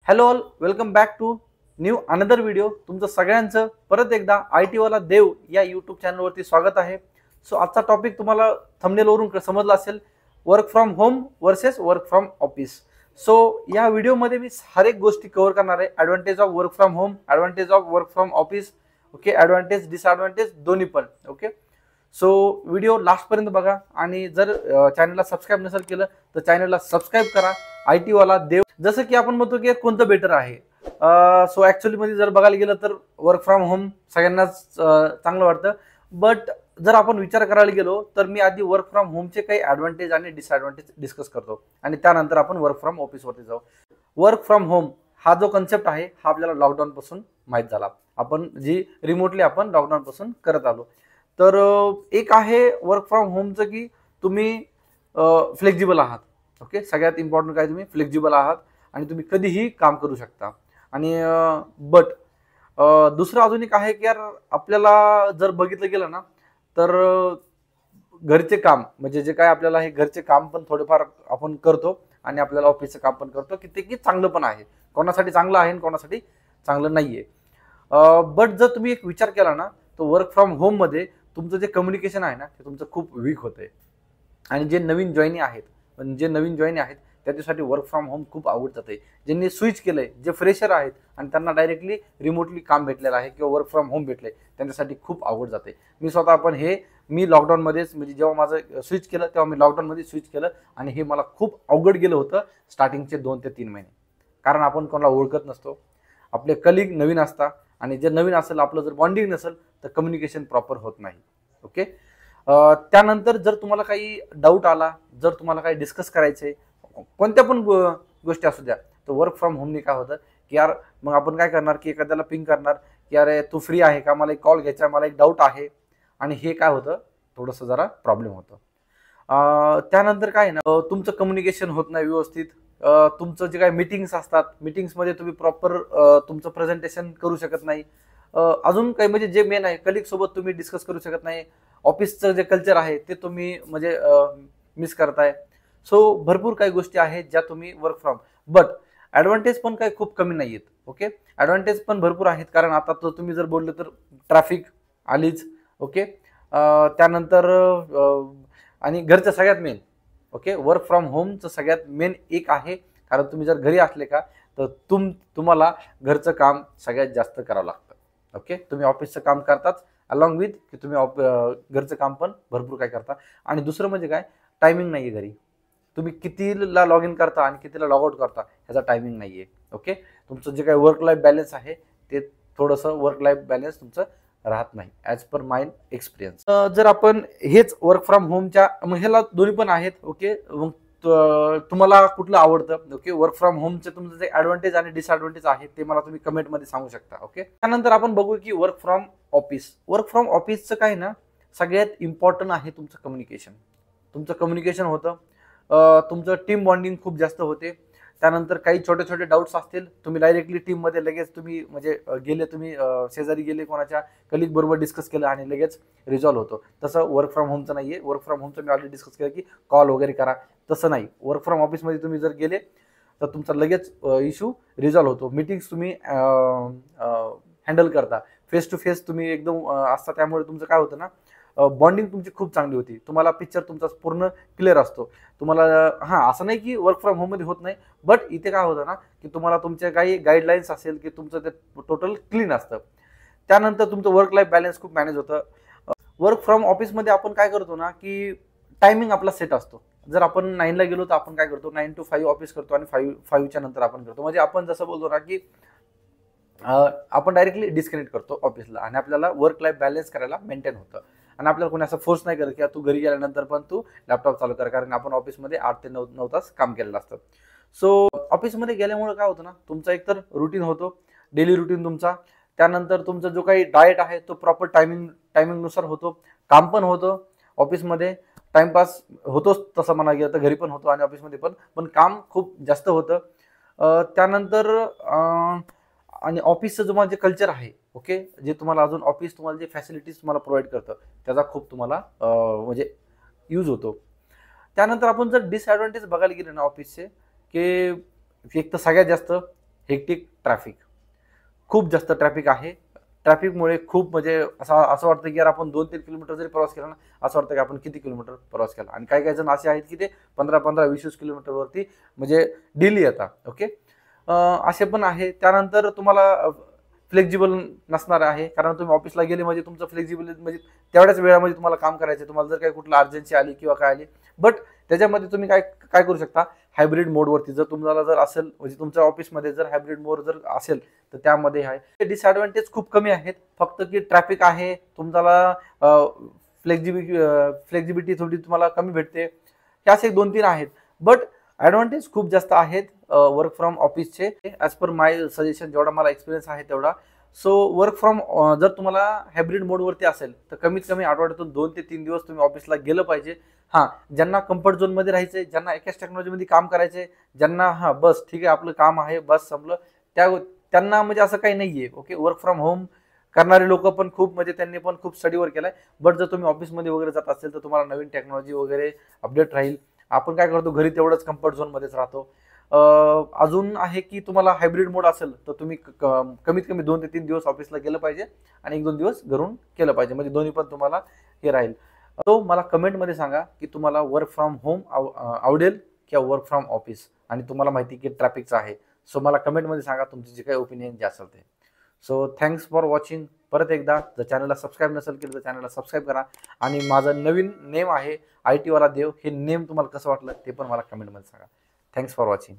Hello all, welcome back to new another video. तुमचं सगळ्यांचं परत एकदा IT वाला देव या यूट्यूब चॅनलवरती स्वागत आहे. सो आजचा टॉपिक तुम्हाला थंबनेलवरून समजला असेल, work from home versus work from office. So या व्हिडिओमध्ये मी हर एक गोष्टी कव्हर करणार आहे. Advantage of work from home, advantage of work from office, okay, advantage disadvantage दोन्ही पण. ओके, सो व्हिडिओ लास्टपर्यंत बघा आणि जर चॅनलला सबस्क्राईब नसेल केलं तर चॅनलला सबस्क्राईब करा. IT वाला देव. जसं की आपण म्हणतो की कोणतं बेटर आहे, सो ऍक्च्युअली मध्ये जर बघायला गेलं तर वर्क फ्रॉम होम सगळ्यांनाच चांगलं वाटतं. बट जर आपण विचार करायला गेलो तर मी आधी वर्क फ्रॉम होमचे काही ॲडव्हान्टेज आणि डिसॲडव्हान्टेज डिस्कस करतो आणि त्यानंतर आपण वर्क फ्रॉम ऑफिसवरती जाऊ. वर्क फ्रॉम होम हा जो कन्सेप्ट आहे हा आपल्याला लॉकडाऊन पासून माहीत झाला. आपण जी रिमोटली आपण लॉकडाऊन पासून करत आलो. तर एक आहे वर्क फ्रॉम होमचं की तुम्ही फ्लेक्झिबल आहात. ओके, सगळ्यात इम्पॉर्टंट काय, तुम्ही फ्लेक्झिबल आहात आणि तुम्ही कधीही काम करू शकता. आणि बट दुसरं अजून एक आहे की यार, आपल्याला जर बघितलं गेलं ना तर घरचे काम म्हणजे जे काय आपल्याला हे घरचे काम पण थोडेफार आपण करतो आणि आपल्याला ऑफिसचं काम पण करतो, की ते की चांगलं पण आहे. कोणासाठी चांगलं आहे आणि कोणासाठी चांगलं नाहीये. बट जर तुम्ही एक विचार केला ना तर वर्क फ्रॉम होम मध्ये तुमचं जे कम्युनिकेशन आहे ना ते तुमचं खूप वीक होतंय. आणि जे नवीन जॉईनी आहेत त्याच्यासाठी वर्क फ्रॉम होम खूप अवघड जाते. ज्यांनी स्विच केलंय, जे फ्रेशर आहेत आणि त्यांना डायरेक्टली रिमोटली काम भेटलेलं आहे किंवा वर्क फ्रॉम होम भेटलंय, त्यांच्यासाठी खूप अवघड जाते. मी स्वतः पण मी लॉकडाऊनमध्येच, म्हणजे जेव्हा माझं स्विच केलं तेव्हा मी लॉकडाऊनमध्ये स्विच केलं आणि हे मला खूप अवघड गेलं होतं स्टार्टिंगचे 2 ते 3 महिने. कारण आपण कोणाला ओळखत नसतो, आपले कलिग नवीन असतात आणि जे नवीन असेल, आपलं जर बॉन्डिंग नसेल तर कम्युनिकेशन प्रॉपर होत नाही. ओके, त्यानंतर जर तुम्हाला काही डाऊट आला, जर तुम्हाला काही डिस्कस करायचंय, कोणत्या पण गोष्टी असू द्या, तर वर्क फ्रॉम होमने काय होतं की यार, मग आपण काय करणार की एखाद्याला पिंग करणार की अरे तू फ्री आहे का, मला एक कॉल घ्यायचा, मला एक डाऊट आहे. आणि हे काय होतं, थोडंसं जरा प्रॉब्लेम होतं. त्यानंतर काय ना, तुमचं कम्युनिकेशन होत नाही व्यवस्थित. तुमचं जे काही मीटिंग्स असतात, मीटिंग्समध्ये तुम्ही प्रॉपर तुमचं प्रेझेंटेशन करू शकत नाही. अजून काही म्हणजे जे मेन आहे, कलिग सोबत तुम्ही डिस्कस करू शकत नाही. ऑफिसचं जे कल्चर आहे ते तुम्ही म्हणजे मिस करताय. सो भरपूर काही गोष्टी आहेत ज्या तुम्ही वर्क फ्रॉम. बट ॲडव्हान्टेज पण काही खूप कमी नाही आहेत. ओके, ॲडव्हान्टेज पण भरपूर आहेत. कारण आता तो तुम्ही जर बोलले तर ट्रॅफिक आलीच. ओके, त्यानंतर आणि घरचं सगळ्यात मेन, ओके, वर्क फ्रॉम होमचं सगळ्यात मेन एक आहे. कारण तुम्ही जर घरी असले का तर तुम्हाला घरचं काम सगळ्यात जास्त करावं लागतं. ओके, तुम्ही ऑफिसचं काम करताच अलॉंग विथ की तुम्ही घरचं काम पण भरपूर काय करता. आणि दुसरं म्हणजे काय, टायमिंग नाही आहे घरी. तुम्ही कितीला लॉग इन करता आणि कितीला लॉग आउट करता ह्याचा टायमिंग नाही आहे. ओके, तुमचं जे काही वर्क लाईफ बॅलन्स आहे ते थोडंसं वर्क लाईफ बॅलन्स तुमचं राहत नाही, ॲज पर माय एक्सपिरियन्स. जर आपण हेच वर्क फ्रॉम होमच्या, मग ह्याला दोन्ही पण आहेत. ओके, मग तुम्हाला कुठलं आवडतं? ओके, वर्क फ्रॉम होमचे तुमचं जे ॲडव्हान्टेज आणि डिसॲडव्हान्टेज आहे ते मला तुम्ही कमेंटमध्ये सांगू शकता. ओके, त्यानंतर आपण बघू की work from office. Work from ऑफिसचं काय ना, सगळ्यात इम्पॉर्टंट आहे तुमचं कम्युनिकेशन. तुमचं कम्युनिकेशन होतं, तुमचं टीम बॉन्डिंग खूप जास्त होते. त्यानंतर काही छोटे छोटे डाऊट्स असतील, तुम्ही डायरेक्टली टीममध्ये लगेच तुम्ही म्हणजे गेले, तुम्ही शेजारी गेले, कोणाच्या कलिग बरोबर डिस्कस केलं आणि लगेच रिझॉल्व्ह होतो. तसं वर्क फ्रॉम होमचं नाही आहे. वर्क फ्रॉम होमचं मी ऑलरेडी डिस्कस केलं की कॉल वगैरे करा, तसं नाही. वर्क फ्रॉम ऑफिसमध्ये तुम्ही जर गेले तर तुमचा लगेच इश्यू रिझॉल्व्ह होतो. मीटिंग्स तुम्ही हँडल करता, फेस टू फेस तुम्ही एकदम असता. त्यामुळे तुमचं काय होतं ना, बॉन्डिंग तुमची खूप चांगली होती. तुम्हाला पिक्चर तुमचा पूर्ण क्लिअर असतो. तुम्हाला असं नाही की वर्क फ्रॉम होममध्ये होत नाही, बट इथे काय होतं ना की तुम्हाला तुमच्या काही गाईडलाईन्स असेल की तुमचं ते टोटल क्लीन असतं. त्यानंतर तुमचं वर्क लाईफ बॅलन्स खूप मॅनेज होतं. वर्क फ्रॉम ऑफिसमध्ये आपण काय करतो ना की टायमिंग आपला सेट असतो. जर आपण 9ला गेलो तर आपण काय करतो, 9 to 5 ऑफिस करतो आणि 5च्या नंतर आपण करतो. म्हणजे आपण जसं बोलतो ना की आपण डायरेक्टली डिस्कनेक्ट करतो ऑफिसला आणि आपल्याला वर्क लाईफ बॅलन्स करायला मेंटेन होतं. आणि आपल्याला कोणी असं फोर्स नाही करत की तू घरी गेल्यानंतर पण तू लॅपटॉप चालू कर, कारण आपण ऑफिसमध्ये 8 ते 9 तास काम केलेलं असतं. सो ऑफिसमध्ये गेल्यामुळे काय होतं ना, तुमचा एकतर रुटीन होतो, डेली रुटीन तुमचा. त्यानंतर तुमचा जो काही डाएट आहे तो प्रॉपर टायमिंगनुसार होतो. काम पण होतं ऑफिसमध्ये, टाइमपास होतोच तसं म्हणा गेलं तर घरी पण होतो आणि ऑफिसमध्ये पण काम खूप जास्त होतं. त्यानंतर आणि ऑफिसचं तुम्हाला जे कल्चर आहे, ओके, जे तुम्हाला अजून ऑफिस तुम्हाला जे फॅसिलिटीज तुम्हाला प्रोव्हाइड करतं त्याचा खूप तुम्हाला म्हणजे यूज होतो. त्यानंतर आपण जर डिसॲडव्हान्टेज बघायला गेले ना ऑफिसचे, की एक तर सगळ्यात जास्त हेक्टिक ट्रॅफिक, खूप जास्त ट्रॅफिक आहे. ट्रॅफिकमुळे खूप म्हणजे असं वाटतं की यार आपण 2-3 किलोमीटर जरी प्रवास केला ना, असं वाटतं की आपण किती किलोमीटर प्रवास केला. आणि काही काही जण असे आहेत की ते 15-15, 20-20 किलोमीटरवरती म्हणजे डेली येतात. ओके, असे पण आहे. त्यानंतर तुम्हाला फ्लेक्झिबल नसणार आहे, कारण तुम्ही ऑफिसला गेले म्हणजे तुमचं फ्लेक्झिबल म्हणजे तेवढ्याच वेळामध्ये तुम्हाला काम करायचं. तुम्हाला जर काही कुठलं अर्जन्सी आली किंवा काय आली, बट त्याच्यामध्ये तुम्ही काय काय करू शकता, हायब्रिड मोडवरती जर तुम्हाला जर असेल, म्हणजे तुमच्या ऑफिसमध्ये जर हायब्रिड मोड जर असेल तर त्यामध्ये आहे. डिसएडव्हान्टेज खूप कमी आहेत, फक्त की ट्रॅफिक आहे, तुम्हाला फ्लेक्झिबिलिटी थोडी तुम्हाला कमी भेटते. हे असे 2-3 आहेत. बट ॲडव्हान्टेज खूप जास्त आहेत वर्क फ्रॉम ऑफिसचे. ॲज पर माय सजेशन, जेवढा मला एक्सपिरियन्स आहे तेवढा. सो वर्क फ्रॉम जर तुम्हाला हायब्रिड मोडवरती असेल तर कमीत कमी आठवड्यातून 2 ते 3 दिवस तुम्ही ऑफिसला गेलं पाहिजे. हां, ज्यांना कम्फर्ट झोनमध्ये राहायचंय, ज्यांना एकाच टेक्नॉलॉजीमध्ये काम करायचंय, ज्यांना बस ठीक आहे आपलं काम आहे बस संपलं, त्यांना म्हणजे असं काही नाहीये. ओके, वर्क फ्रॉम होम करणारे लोक पण खूप म्हणजे त्यांनी पण खूप स्टडीवर केलाय. बट जर तुम्ही ऑफिसमध्ये वगैरे जात असेल तर तुम्हाला नवीन टेक्नॉलॉजी वगैरे अपडेट राहील. आपण काय करतो, घरी तेवढंच कम्फर्ट झोनमध्येच राहतो. अजून आहे की तुम्हाला हायब्रिड मोड असेल तर तुम्ही कमीत कमी 2 ते 3 दिवस ऑफिसला गेलं पाहिजे आणि 1-2 दिवस घरून केलं पाहिजे, म्हणजे दोन्ही पण तुम्हाला हे राहील. तो मला कमेंटमध्ये सांगा की तुम्हाला वर्क फ्रॉम होम आवडेल किंवा वर्क फ्रॉम ऑफिस, आणि तुम्हाला माहिती की ट्रॅफिकचं आहे. सो मला कमेंटमध्ये सांगा तुमची जे काही ओपिनियन जे असेल ते. So thanks for watching. परत एकदा जर चॅनलला सबस्क्राईब नसेल केलं तर चॅनलला सबस्क्राईब करा. आणि माझं नवीन नेम आहे IT वाला देव, हे नेम तुम्हाला कसं वाटलं ते पण मला कमेंटमध्ये सांगा. Thanks for watching.